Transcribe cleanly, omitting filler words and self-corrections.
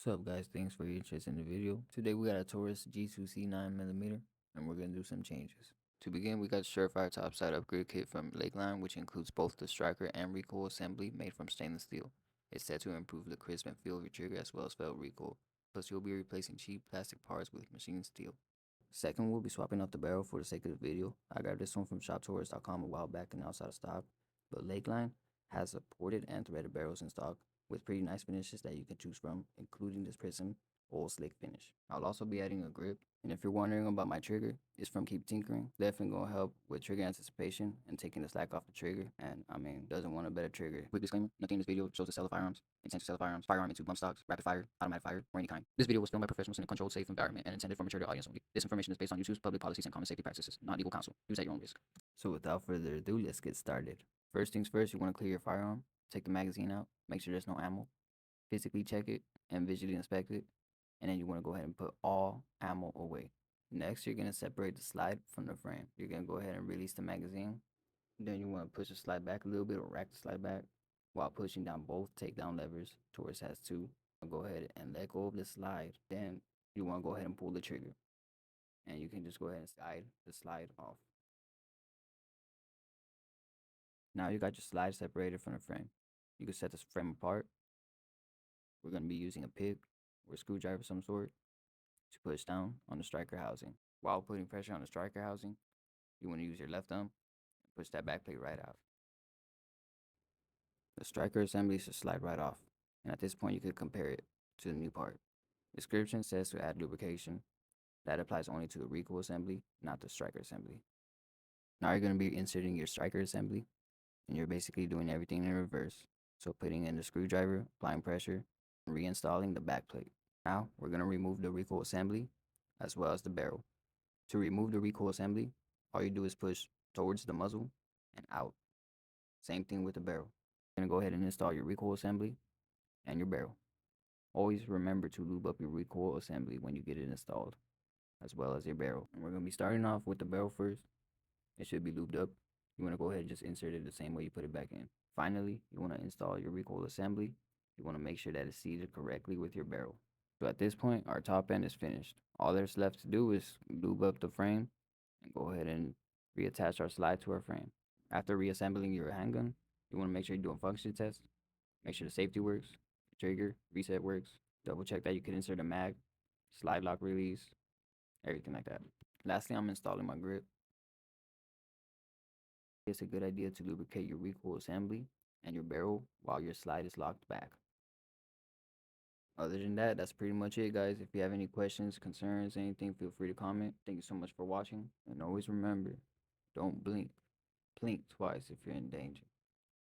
What's up guys, thanks for your interest in the video. Today we got a Taurus G2C 9mm and we're going to do some changes. To begin, we got Surefire topside upgrade kit from Lakeline, which includes both the striker and recoil assembly made from stainless steel. It's set to improve the crisp and feel of your trigger as well as felt recoil. Plus you'll be replacing cheap plastic parts with machine steel. Second, we'll be swapping out the barrel for the sake of the video. I got this one from shoptaurus.com a while back and now it's out of stock. But Lakeline has a ported and threaded barrels in stock with pretty nice finishes that you can choose from, including this prism oil slick finish. I'll also be adding a grip, and if you're wondering about my trigger, it's from Keep Tinkering. Definitely gonna help with trigger anticipation and taking the slack off the trigger, and doesn't want a better trigger. Quick disclaimer, nothing in this video shows the sale of firearms, intent to sell firearms, firearm into bump stocks, rapid fire, automatic fire, or any kind. This video was filmed by professionals in a controlled, safe environment and intended for mature audience only. This information is based on YouTube's public policies and common safety practices, not legal counsel. Use at your own risk. So without further ado, let's get started. First things first, you want to clear your firearm, take the magazine out, make sure there's no ammo, physically check it, and visually inspect it, and then you want to go ahead and put all ammo away. Next, you're going to separate the slide from the frame. You're going to go ahead and release the magazine. Then you want to push the slide back a little bit or rack the slide back while pushing down both takedown levers. Taurus has two. Go ahead and let go of the slide. Then you want to go ahead and pull the trigger. And you can just go ahead and slide the slide off. Now you got your slide separated from the frame. You can set this frame apart. We're going to be using a pick or a screwdriver of some sort to push down on the striker housing. While putting pressure on the striker housing, you want to use your left thumb and push that back plate right out. The striker assembly should slide right off, and at this point you could compare it to the new part. Description says to add lubrication. That applies only to the recoil assembly, not the striker assembly. Now you're going to be inserting your striker assembly, and you're basically doing everything in reverse. So putting in the screwdriver, applying pressure, and reinstalling the back plate. Now we're going to remove the recoil assembly as well as the barrel. To remove the recoil assembly, all you do is push towards the muzzle and out. Same thing with the barrel. You're going to go ahead and install your recoil assembly and your barrel. Always remember to lube up your recoil assembly when you get it installed, as well as your barrel. And we're going to be starting off with the barrel first. It should be lubed up. You want to go ahead and just insert it the same way you put it back in. Finally, you want to install your recoil assembly. You want to make sure that it's seated correctly with your barrel. So at this point, our top end is finished. All there's left to do is lube up the frame and go ahead and reattach our slide to our frame. After reassembling your handgun, you want to make sure you're doing function tests. Make sure the safety works, the trigger, reset works. Double check that you can insert a mag, slide lock release, everything like that. Lastly, I'm installing my grip. It's a good idea to lubricate your recoil assembly and your barrel while your slide is locked back. Other than that, that's pretty much it, guys. If you have any questions, concerns, anything, feel free to comment. Thank you so much for watching. And always remember, don't blink. Blink twice if you're in danger.